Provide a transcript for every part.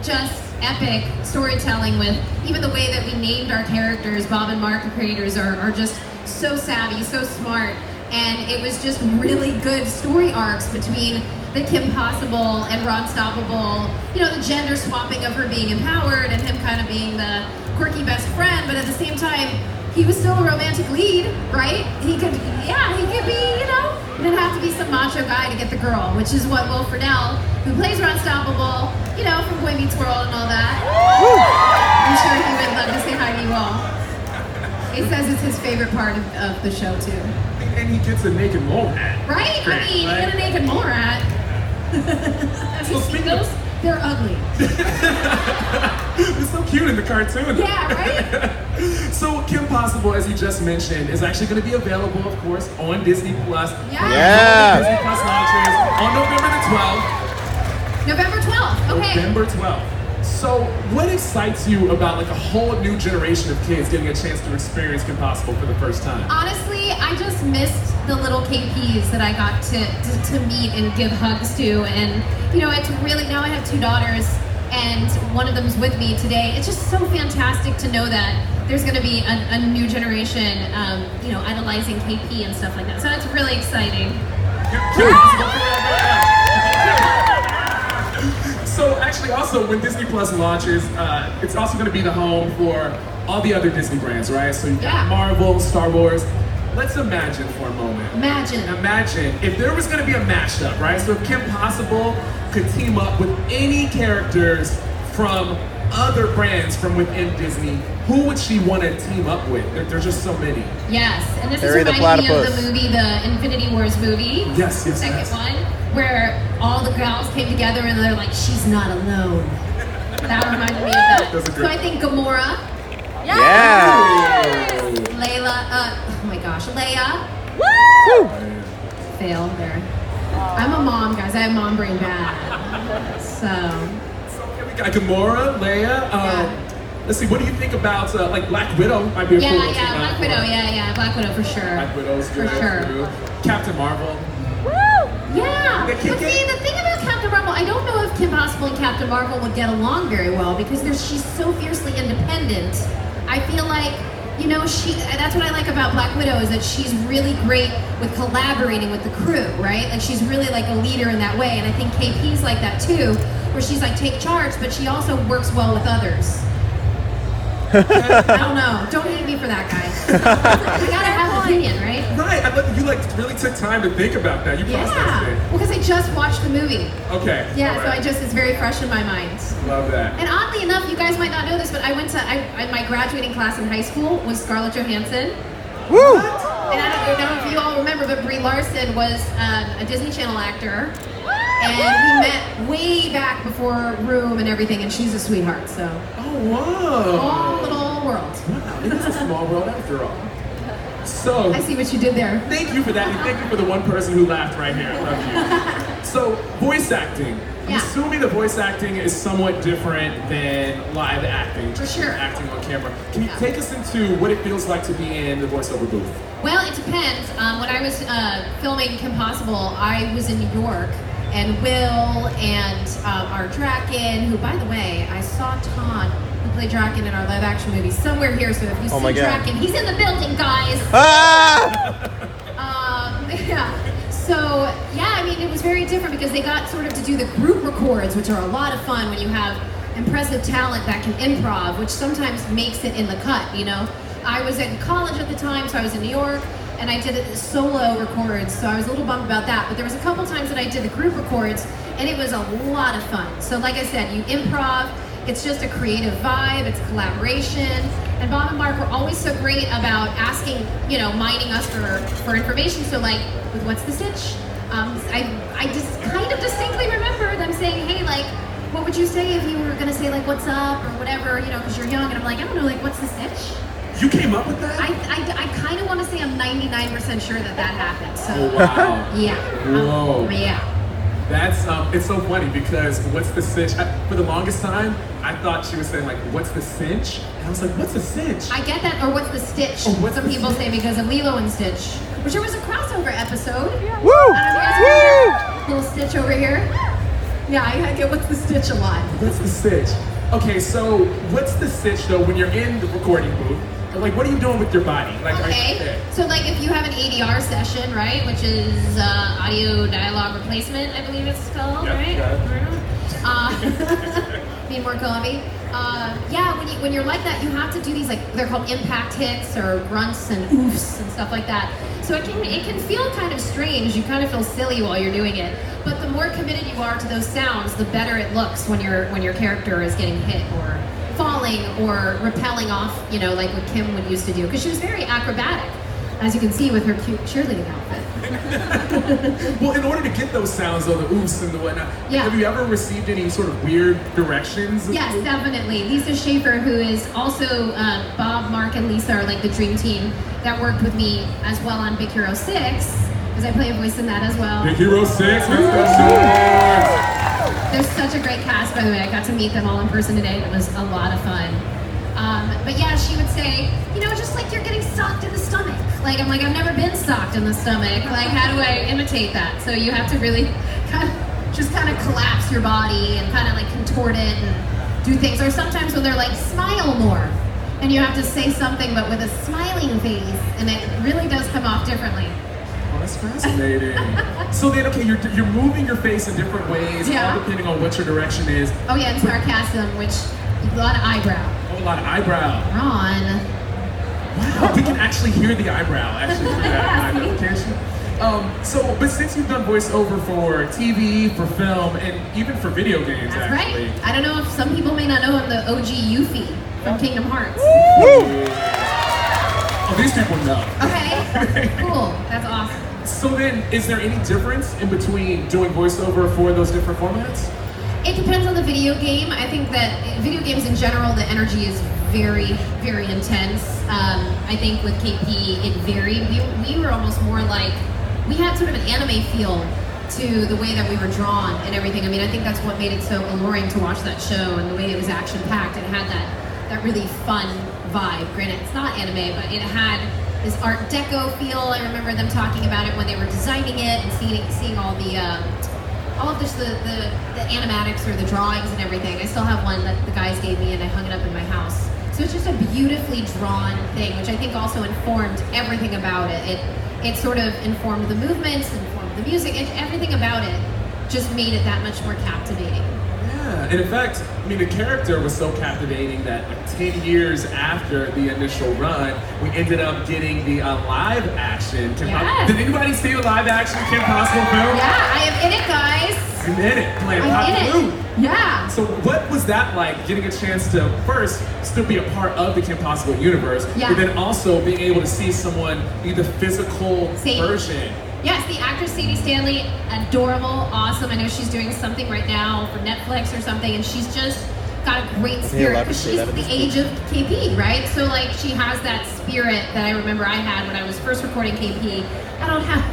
just epic storytelling with even the way that we named our characters. Bob and Mark, the creators, are just so savvy, so smart. And it was just really good story arcs between the Kim Possible and Ron Stoppable. You know, the gender swapping of her being empowered and him kind of being the quirky best friend, but at the same time, he was still a romantic lead, right? He could be, you know, he didn't have to be some macho guy to get the girl, which is what Will Friedle, who plays Ron Stoppable, you know, from Boy Meets World and all that. I'm sure he would love to say hi to you all. He says it's his favorite part of the show, too. And he gets a naked mole hat. Right? I mean, right? You get a naked mole hat. Have you seen those? They're ugly. It's so cute in the cartoon. Yeah, right? So Kim Possible, as you just mentioned, is actually going to be available, of course, on Disney Plus. Yeah. Disney Plus launches on November the 12th. November 12th, okay. November 12th. So what excites you about like a whole new generation of kids getting a chance to experience Kim Possible for the first time? Honestly, I just missed the little KPs that I got to meet and give hugs to. And, you know, it's really, now I have 2 daughters and one of them's with me today. It's just so fantastic to know that there's going to be a new generation, you know, idolizing KP and stuff like that. So that's really exciting. So actually also when Disney Plus launches, it's also going to be the home for all the other Disney brands, right? So you've got Marvel, Star Wars. Let's imagine for a moment. Imagine if there was going to be a mashup, right? So if Kim Possible could team up with any characters from other brands from within Disney, who would she want to team up with? There's just so many. Yes, and this is reminding me of the movie, the Infinity Wars movie. Yes. The second one, where all the gals came together and they're like, she's not alone. That reminded me of that. So I think Gamora. Yeah. Layla, oh my gosh, Leia. Woo! Fail there. I'm a mom, guys. I have mom brain bad. So we got Gamora, Leia. Let's see. What do you think about like Black Widow? Might be a cool one. Black Widow. Black Widow for sure. Black Widow's good for sure. Too. Captain Marvel. Woo! Yeah. But see, the thing about Captain Marvel, I don't know if Kim Possible and Captain Marvel would get along very well because she's so fiercely independent. I feel like, you know, that's what I like about Black Widow is that she's really great with collaborating with the crew, right? Like she's really like a leader in that way. And I think KP's like that too, where she's like take charge, but she also works well with others. I don't know. Don't hate me for that, guys. You gotta have an opinion, right? Right. You like really took time to think about that. You processed it. Well, because I just watched the movie. Okay. Yeah. Right. So it's very fresh in my mind. Love that. And oddly enough, you guys might not know this, but my graduating class in high school was Scarlett Johansson. Woo! And I don't know if you all remember, but Brie Larson was a Disney Channel actor. And we met way back before Room and everything, and she's a sweetheart, so. Oh, wow. Small little world. Wow, it is a small world after all. So. I see what you did there. Thank you for that, and thank you for the one person who laughed right here. I love you. So, voice acting. I'm assuming the voice acting is somewhat different than live acting. For sure. Acting on camera. Can you take us into what it feels like to be in the voiceover booth? Well, it depends. When I was filming Kim Possible, I was in New York. And Will and our Draken, who, by the way, I saw Todd, who played Draken in our live action movie, somewhere here. So if you see Draken, he's in the building, guys. So, I mean, it was very different because they got sort of to do the group records, which are a lot of fun when you have impressive talent that can improv, which sometimes makes it in the cut, you know? I was in college at the time, so I was in New York. And I did solo records, so I was a little bummed about that. But there was a couple times that I did the group records, and it was a lot of fun. So like I said, you improv, it's just a creative vibe, it's collaboration. And Bob and Mark were always so great about asking, you know, mining us for information. So like, with What's the Stitch? I just kind of distinctly remember them saying, hey, like, what would you say if you were gonna say like, what's up, or whatever, you know, because you're young. And I'm like, I don't know, like, what's the stitch? You came up with that? I kind of want to say I'm 99% sure that happened. So. Oh, wow. Yeah. Whoa. Yeah. That's, it's so funny because what's the cinch? For the longest time, I thought she was saying like, what's the cinch? And I was like, what's the cinch? I get that, or what's the stitch? Oh, Some people say because of Lilo and Stitch, which there was a crossover episode. Woo! I don't know if you guys remember. Little Stitch over here. Yeah, I get what's the stitch a lot. What's the stitch? Okay, so what's the stitch though when you're in the recording booth? Like, what are you doing with your body? Like, okay, so like if you have an ADR session, right, which is audio dialogue replacement, I believe it's called, right? Need more coffee? Yeah, when you're like that, you have to do these, like, they're called impact hits or grunts and oofs and stuff like that. So it can feel kind of strange. You kind of feel silly while you're doing it. But the more committed you are to those sounds, the better it looks when your character is getting hit or falling or rappelling off, you know, like what Kim would used to do, because she was very acrobatic, as you can see with her cute cheerleading outfit. Well, in order to get those sounds, though, the oofs and the whatnot, have you ever received any sort of weird directions? Yes, definitely. Lisa Schaefer, who is also Bob, Mark, and Lisa are like the dream team that worked with me as well on Big Hero 6, because I play a voice in that as well. Big Hero 6, let's go. There's such a great cast, by the way. I got to meet them all in person today. It was a lot of fun. But yeah, she would say, you know, just like you're getting socked in the stomach. Like, I'm like, I've never been socked in the stomach. Like, how do I imitate that? So you have to really kind of collapse your body and kind of like contort it and do things. Or sometimes when they're like, smile more. And you have to say something, but with a smiling face. And it really does come off differently. Oh, that's fascinating. So then, okay, you're moving your face in different ways, all depending on what your direction is. Oh yeah, and sarcasm, which a lot of eyebrow. Oh, a lot of eyebrow. Ron. Wow, we can actually hear the eyebrow actually through that eyebrow, can't you? But since you've done voiceover for TV, for film, and even for video games, that's actually. Right. I don't know if some people may not know I'm the OG Yuffie from Kingdom Hearts. Woo! Oh, these people know. Okay, cool. That's awesome. So then, is there any difference in between doing voiceover for those different formats? It depends on the video game. I think that video games in general, the energy is very, very intense. I think with KP, it varied. We were almost more like, we had sort of an anime feel to the way that we were drawn and everything. I mean, I think that's what made it so alluring to watch that show, and the way it was action-packed. It had that really fun vibe. Granted, it's not anime, but it had this Art Deco feel. I remember them talking about it when they were designing it and seeing all of this, the animatics or the drawings and everything. I still have one that the guys gave me, and I hung it up in my house. So it's just a beautifully drawn thing, which I think also informed everything about it. It sort of informed the movements, informed the music, and everything about it just made it that much more captivating. Yeah, and in fact, I mean, the character was so captivating that like 10 years after the initial run, we ended up getting the live action. Did anybody see the live action Kim Possible film? Yeah, I am in it, guys. You're in it, playing Pop Blue. Yeah. So what was that like, getting a chance to first still be a part of the Kim Possible universe, but then also being able to see someone be the physical version? Yes, the actress Sadie Stanley, adorable, awesome. I know she's doing something right now for Netflix or something, and she's just got a great spirit, because she's the age of KP, right? So like, she has that spirit that I remember I had when I was first recording KP. I don't have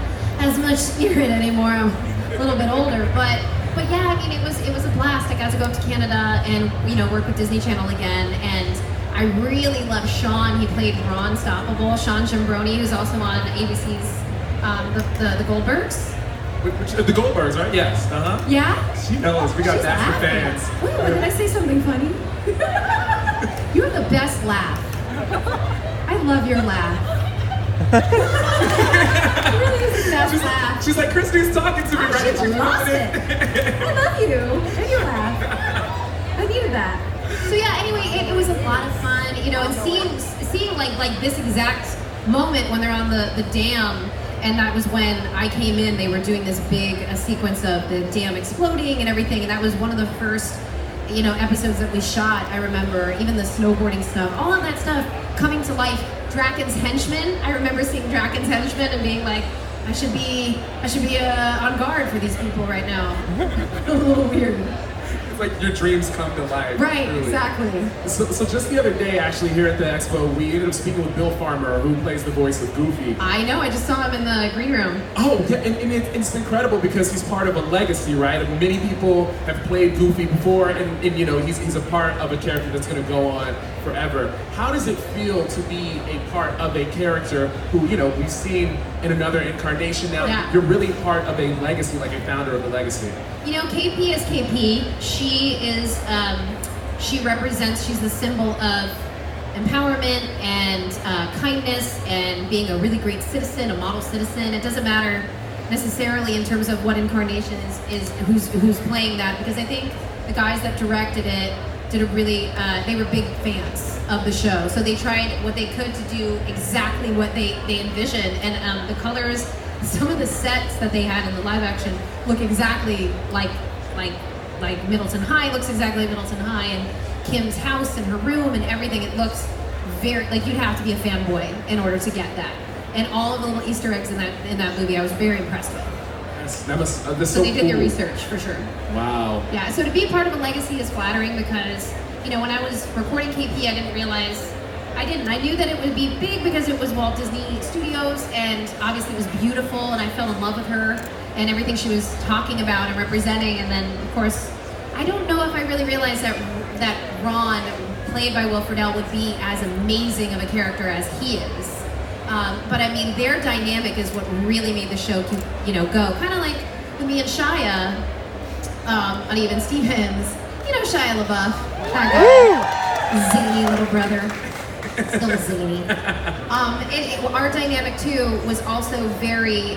as much spirit anymore. I'm a little bit older, but yeah, I mean, it was a blast. I got to go up to Canada and, you know, work with Disney Channel again, and I really love Sean. He played Ron Stoppable, Sean Giambroni, who's also on ABC's the Goldbergs. The Goldbergs, right? Yes. Yeah? She knows. We got that for fans. Wait, did I say something funny? You have the best laugh. I love your laugh. It really is the best laugh. She's like, Christy's talking to me right now. She lost it. I love you. And your laugh. I needed that. So yeah, anyway, it was a lot of fun, you know, and seeing like this exact moment when they're on the dam. And that was when I came in, they were doing this big sequence of the dam exploding and everything, and that was one of the first, you know, episodes that we shot. I remember even the snowboarding stuff, all of that stuff coming to life. Draken's henchmen, I remember seeing Draken's henchmen and being like, I should be on guard for these people right now. A little weird. Like your dreams come to life. Right, truly. Exactly. So just the other day, actually, here at the expo, we ended up speaking with Bill Farmer, who plays the voice of Goofy. I know, I just saw him in the green room. Oh, yeah, and it's incredible because he's part of a legacy, right? Many people have played Goofy before, and you know, he's a part of a character that's going to go on forever. How does it feel to be a part of a character who, you know, we've seen in another incarnation now? Yeah. You're really part of a legacy, like a founder of a legacy. You know, KP is KP. She is, she's the symbol of empowerment and kindness and being a really great citizen, a model citizen. It doesn't matter necessarily in terms of what incarnation is who's playing that, because I think the guys that directed it did a really, they were big fans of the show. So they tried what they could to do exactly what they envisioned. And the colors, some of the sets that they had in the live action look exactly like Middleton High looks exactly like Middleton High, and Kim's house and her room and everything. It looks very, like you'd have to be a fanboy in order to get that. And all of the little Easter eggs in that movie, I was very impressed with. So they did their research for sure. Wow. Yeah. So to be a part of a legacy is flattering, because you know, when I was recording KP, I didn't realize. I knew that it would be big because it was Walt Disney Studios, and obviously it was beautiful, and I fell in love with her and everything she was talking about and representing. And then, of course, I don't know if I really realized that Ron, played by Will Friedle, would be as amazing of a character as he is. But I mean, their dynamic is what really made the show, go. Kind of like with me and Shia on Even Stevens. You know, Shia LaBeouf, that guy, zany little brother. Still zany. Our dynamic too was also very,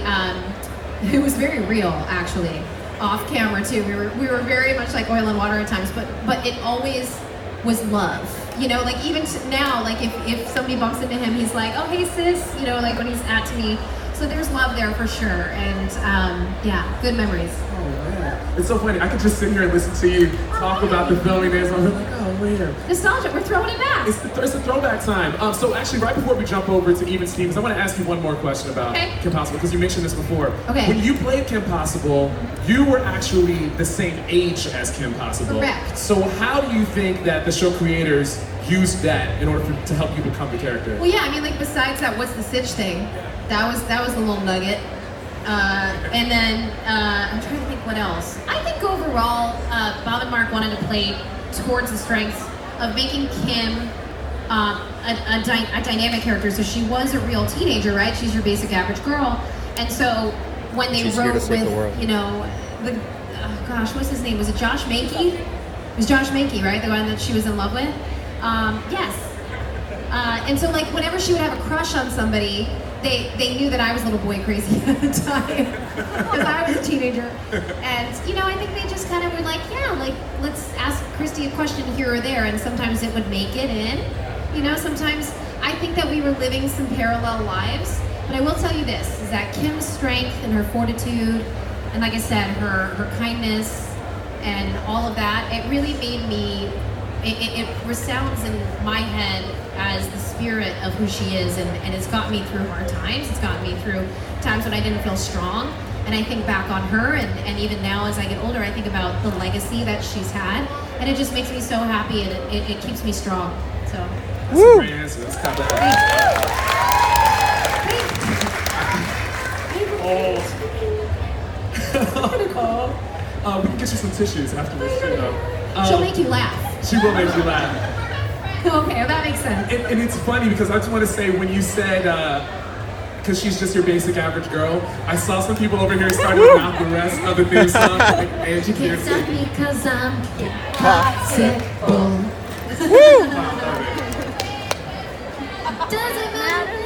it was very real actually, off camera too. We were very much like oil and water at times, but it always was love. You know, like even now, like if somebody bumps into him, he's like, oh hey sis, you know, like when he's at me. So there's love there for sure, and yeah, good memories. Oh man, it's so funny. I could just sit here and listen to you talk about the filming days. I'm like, oh man. Nostalgia, we're throwing it back. It's a throwback time. So actually, right before we jump over to Even Stevens, I want to ask you one more question about Kim Possible, because you mentioned this before. Okay. When you played Kim Possible, you were actually the same age as Kim Possible. Correct. So how do you think that the show creators used that in order to help you become the character? Well, yeah, I mean, like besides that, what's the Sitch thing? That was the little nugget. And then I'm trying to think what else. I think overall, Bob and Mark wanted to play towards the strengths of making Kim a dynamic character. So she was a real teenager, right? She's your basic average girl. And so when they wrote with, you know, what's his name? Was it Josh Mankey? It was Josh Mankey, right? The one that she was in love with? Yes. And so like whenever she would have a crush on somebody, they knew that I was little boy crazy at the time, because I was a teenager. And you know, I think they just kind of were like, yeah, like let's ask Christy a question here or there, and sometimes it would make it in. You know, sometimes I think that we were living some parallel lives. But I will tell you this, is that Kim's strength and her fortitude, and like I said, her kindness and all of that, it really made me, it resounds in my head as the spirit of who she is, and it's got me through hard times. It's got me through times when I didn't feel strong, and I think back on her, and even now as I get older, I think about the legacy that she's had, and it just makes me so happy, and it keeps me strong. So that's a great answer. Let's clap that. We can get you some tissues afterwards. She'll make you laugh. She will make you laugh. Okay, that makes sense. And it's funny because I just want to say, when you said, because she's just your basic average girl, I saw some people over here starting to mouth the rest of the theme song. Like, and you can't stop me because I'm possible. Doesn't matter.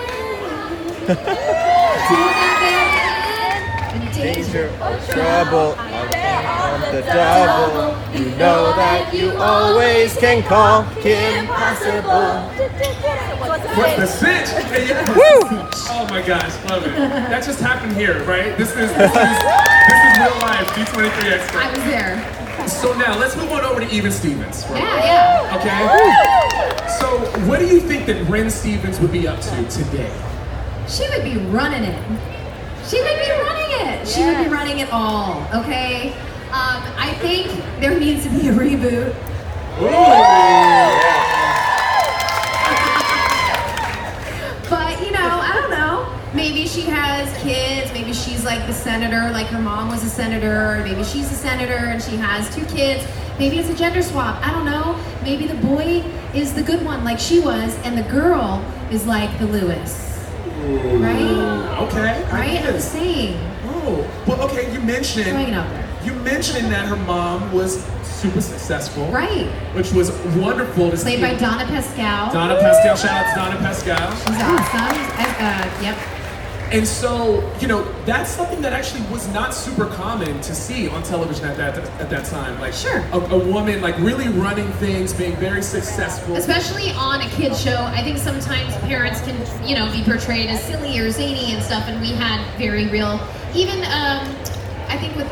Danger or trouble, on the double. You know that you always can call Kim Possible. What's the Sitch? Woo! Oh my gosh, love it. That just happened here, right? This is real life, D23 Expo. I was there. So now, let's move on over to Even Stevens. Right? Yeah. Okay? So, what do you think that Ren Stevens would be up to today? She would be running it. She would be running it. She would be running it all, okay? I think there needs to be a reboot. But, you know, I don't know. Maybe she has kids. Maybe she's like the senator, like her mom was a senator. Or maybe she's a senator and she has 2 kids. Maybe it's a gender swap. I don't know. Maybe the boy is the good one, like she was, and the girl is like the Lewis. Right? Okay. Right? I'm saying. Oh, well, okay, you mentioned. Throwing it out there. you mentioned that her mom was super successful. Right. Which was wonderful to see. Played by Donna Pascal. Donna Pascal, shout out to Donna Pascal. She's awesome. Yep. And so, you know, that's something that actually was not super common to see on television at that time. Like, sure. A woman like really running things, being very successful. Especially on a kid show, I think sometimes parents can, you know, be portrayed as silly or zany and stuff, and we had very real. Even I think with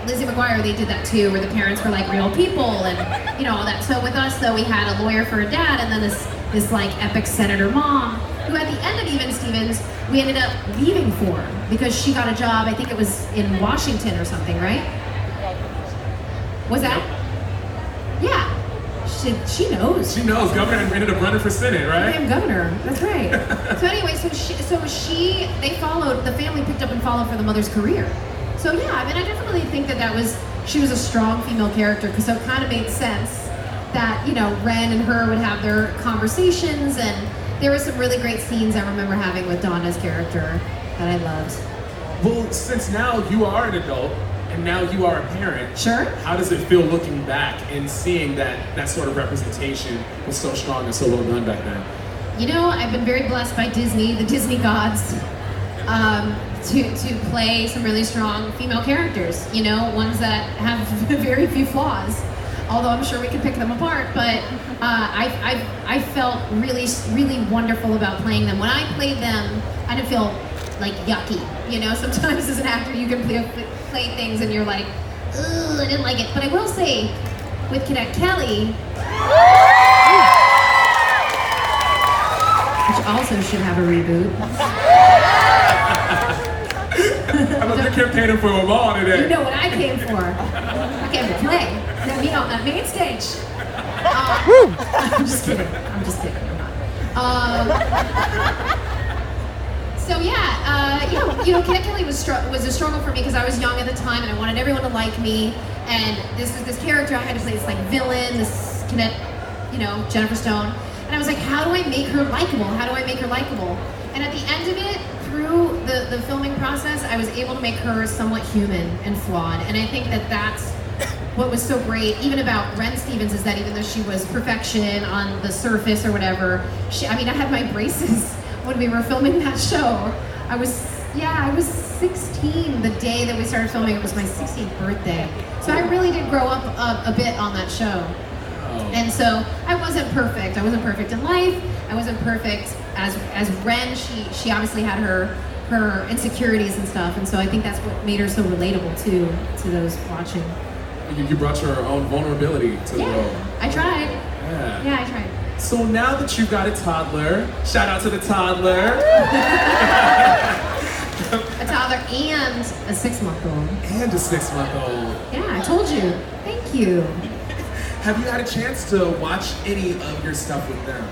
Lizzie McGuire, they did that too, where the parents were like real people and you know all that. So with us though, we had a lawyer for a dad, and then this like epic senator mom, who at the end of Even Stevens, we ended up leaving for because she got a job. I think it was in Washington or something, right? Was that? Yeah. She knows. She knows. Governor ended up running for Senate, right? Damn governor. That's right. So anyway, they followed. The family picked up and followed for the mother's career. So yeah, I mean, I definitely think she was a strong female character because it kind of made sense that, you know, Ren and her would have their conversations, and there were some really great scenes I remember having with Donna's character that I loved. Well, since now you are an adult and now you are a parent, sure. How does it feel looking back and seeing that sort of representation was so strong and so well done back then? You know, I've been very blessed by Disney, the Disney gods, to play some really strong female characters. You know, ones that have very few flaws. Although I'm sure we could pick them apart, but I felt really, really wonderful about playing them. When I played them, I didn't feel like yucky. You know, sometimes as an actor you can play things and you're like, ugh, I didn't like it. But I will say, with Cadet Kelly, which also should have a reboot. I love you're campaigning for them all today. You know what I came for. I came to play. Me on that main stage. I'm just kidding. I'm not. So yeah, you know, Cadet Kelly was a struggle for me because I was young at the time and I wanted everyone to like me. And this character I had to play, this like villain, this cadet, you know, Jennifer Stone. And I was like, how do I make her likable? How do I make her likable? And at the end of it, through the filming process, I was able to make her somewhat human and flawed. And I think that's what was so great, even about Ren Stevens, is that even though she was perfection on the surface or whatever, I had my braces when we were filming that show. I was 16 the day that we started filming. It was my 16th birthday. So I really did grow up a bit on that show. And so I wasn't perfect. I wasn't perfect in life. I wasn't perfect as Ren. She obviously had her insecurities and stuff, and so I think that's what made her so relatable to those watching. You brought your own vulnerability to the role. I tried. Yeah, I tried. So now that you've got a toddler, shout out to the toddler. A toddler and a 6-month-old. And a 6-month-old. Yeah, I told you. Thank you. Have you had a chance to watch any of your stuff with them?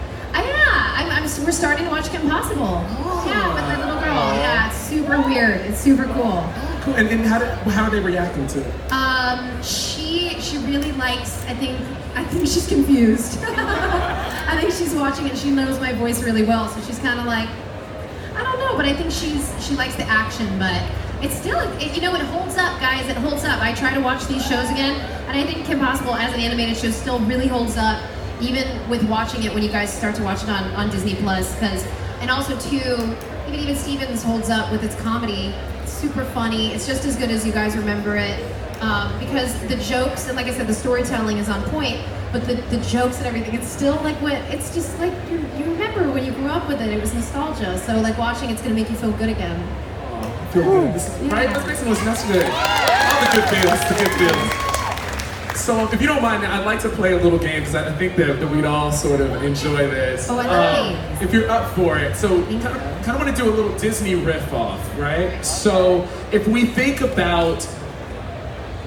We're starting to watch Kim Possible. Oh. Yeah, with my little girl. Yeah, it's super weird. It's super cool. Cool. And how are they reacting to it? She really likes. I think she's confused. I think she's watching and she knows my voice really well, so she's kind of like, I don't know, but I think she likes the action, but it's still, it holds up, guys. It holds up. I try to watch these shows again, and I think Kim Possible as an animated show still really holds up, even with watching it when you guys start to watch it on Disney Plus, and also too, even Stevens holds up with its comedy. It's super funny. It's just as good as you guys remember it, because the jokes and, like I said, the storytelling is on point, but the jokes and everything, it's still like it's just like you remember when you grew up with it. It was nostalgia. So like watching it's gonna make you feel good again. Feel good. Right? That's good. All the good feelings. The good feelings. So, if you don't mind, I'd like to play a little game because I think that we'd all sort of enjoy this. Oh, I love games. If you're up for it. So, kind of want to do a little Disney riff-off, right? So, if we think about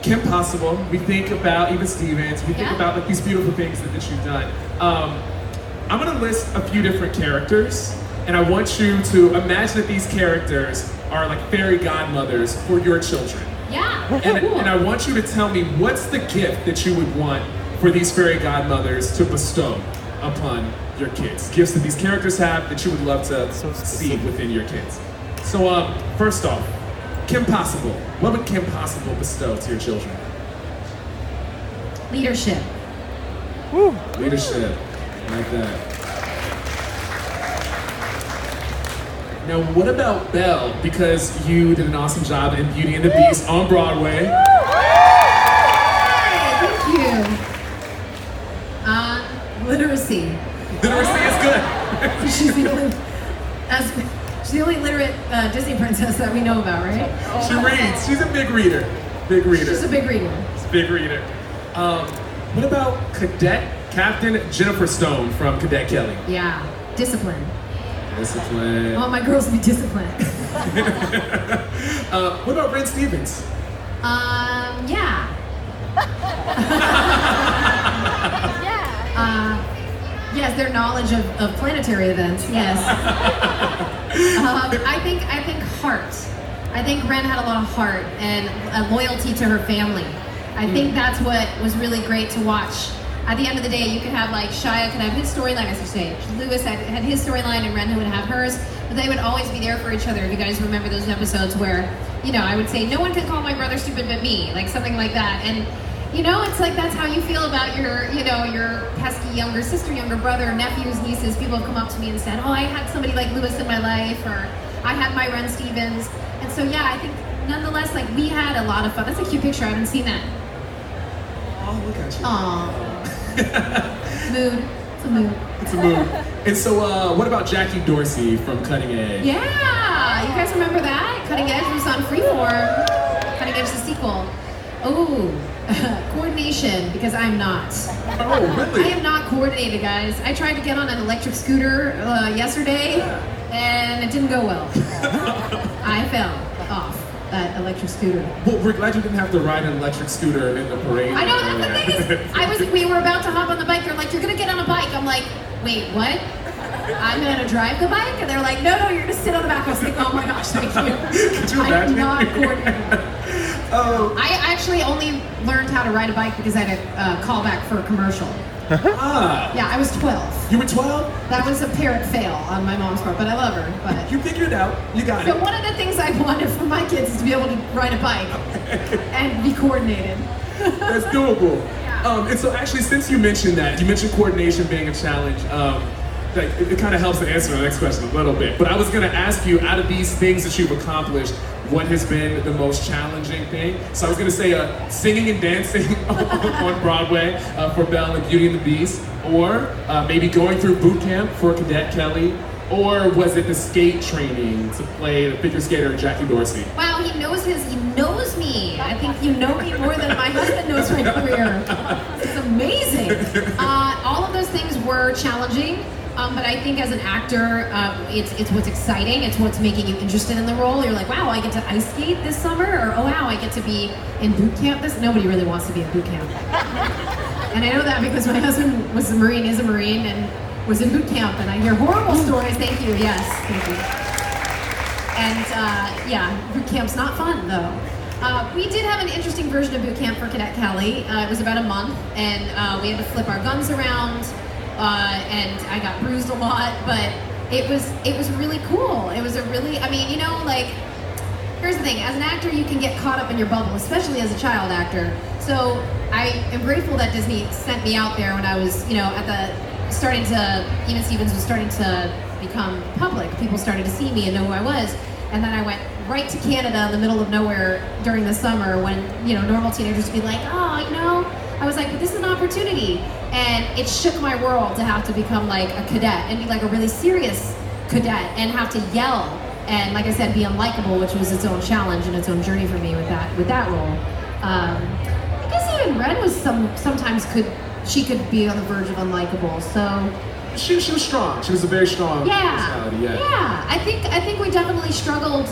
Kim Possible, we think about Even Stevens, we think about like these beautiful things that you've done. I'm going to list a few different characters, and I want you to imagine that these characters are like fairy godmothers for your children. Yeah, cool. And I want you to tell me what's the gift that you would want for these fairy godmothers to bestow upon your kids. Gifts that these characters have that you would love to see within your kids. So first off, Kim Possible. What would Kim Possible bestow to your children? Leadership. Woo. Leadership. I like that. Now, what about Belle? Because you did an awesome job in Beauty and the Beast on Broadway. Thank you. Literacy. Literacy is good. She's the only literate Disney princess that we know about, right? She reads. She's a big reader. Big reader. She's a big reader. She's a big reader. What about Cadet Captain Jennifer Stone from Cadet Kelly? Yeah. Discipline. Discipline. I want my girls to be disciplined. What about Ren Stevens? Yeah. Yes, their knowledge of planetary events. Yes. I think heart. I think Ren had a lot of heart and a loyalty to her family. I think that's what was really great to watch. At the end of the day, you could have like Shia could have his storyline, as you say. Lewis had his storyline, and Ren would have hers. But they would always be there for each other. If you guys remember those episodes where, I would say, no one can call my brother stupid but me, like something like that. And it's like that's how you feel about your pesky younger sister, younger brother, nephews, nieces. People have come up to me and said, oh, I had somebody like Lewis in my life, or I had my Ren Stevens. And so, yeah, I think nonetheless, like we had a lot of fun. That's a cute picture. I haven't seen that. Oh, look at you. Aww. Mood. It's a mood. It's a mood. And so, what about Jackie Dorsey from Cutting Edge? Yeah, you guys remember that? Cutting Edge was on Freeform. Cutting Edge, the sequel. Oh, coordination, because I'm not. Oh, really? I am not coordinated, guys. I tried to get on an electric scooter yesterday, and it didn't go well. I fell off that electric scooter. Well, we're glad you didn't have to ride an electric scooter in the parade. I know, the thing is, we were about to hop on the bike. They're like, you're gonna get on a bike. I'm like, wait, what? I'm gonna drive the bike? And they're like, no, you're gonna sit on the back. I was like, oh my gosh, thank you. Could you imagine? I'm not coordinated. I actually only learned how to ride a bike because I had a callback for a commercial. Yeah, I was 12. You were 12? That was a parent fail on my mom's part, but I love her. But you figured it out. You got it. So one of the things I wanted for my kids is to be able to ride a bike and be coordinated. That's doable. Yeah. And so actually, since you mentioned that, you mentioned coordination being a challenge, it kind of helps to answer the next question a little bit. But I was going to ask you, out of these things that you've accomplished, what has been the most challenging thing? So I was going to say singing and dancing on Broadway for Belle and Beauty and the Beast, or maybe going through boot camp for Cadet Kelly, or was it the skate training to play the figure skater Jackie Dorsey? Wow, he knows me. I think you know me more than my husband knows my career. This is amazing. All of those things were challenging. But I think as an actor, it's what's exciting. It's what's making you interested in the role. You're like, wow, I get to ice skate this summer, or oh wow, I get to be in boot camp. Nobody really wants to be in boot camp. And I know that because my husband was a Marine, is a Marine, and was in boot camp. And I hear horrible stories. Thank you. Yes, thank you. And yeah, boot camp's not fun though. We did have an interesting version of boot camp for Cadet Kelly. It was about a month, and we had to flip our guns around. And I got bruised a lot, but it was really cool. It was here's the thing, as an actor you can get caught up in your bubble, especially as a child actor. So I am grateful that Disney sent me out there when I was, even Stevens was starting to become public. People started to see me and know who I was. And then I went right to Canada in the middle of nowhere during the summer when, normal teenagers would be like, I was like, but this is an opportunity. And it shook my world to have to become like a cadet and be like a really serious cadet and have to yell and, like I said, be unlikable, which was its own challenge and its own journey for me with that role. I guess even Ren was sometimes could be on the verge of unlikable. So she was strong. She was a very strong personality. Yeah. I think we definitely struggled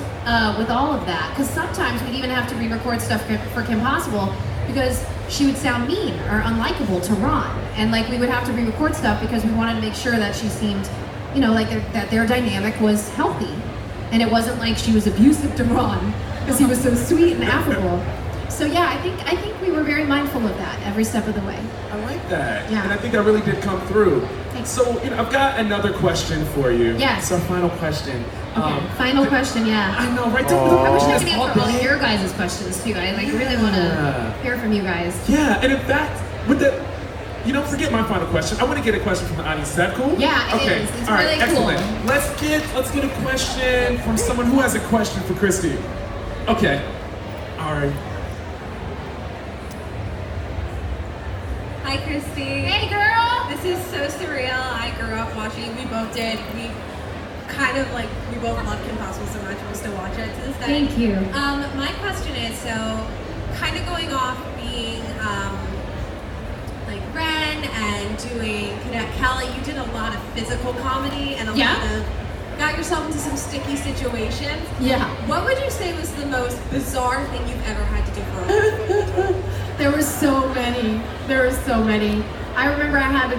with all of that, because sometimes we'd even have to re-record stuff for Kim Possible because she would sound mean or unlikable to Ron, and we would have to re-record stuff because we wanted to make sure that she seemed, that their dynamic was healthy, and it wasn't like she was abusive to Ron because he was so sweet and affable. So yeah, I think we were very mindful of that every step of the way. I like that. Yeah. And I think that really did come through. Thanks. So, I've got another question for you. Yes. It's our final question. Okay. Final question, yeah. I know, right? I wish I This could all answer all day. your guys' questions too. I really want to hear from you guys. Yeah, and in fact, forget my final question. I want to get a question from the audience. Is that cool? Yeah, it is. It's all right, really cool. excellent. Let's get a question from someone who has a question for Christy. Okay. All right. Hi, Christy. Hey, girl. This is so surreal. I grew up watching. We both did. We both loved Kim Possible so much. We still watch it to this day. Thank you. My question is, so kind of going off being like Ren and doing Cadet Kelly, you did a lot of physical comedy and a lot of got yourself into some sticky situations. Yeah. What would you say was the most bizarre thing you've ever had to do for a living? There were so many. I remember I had to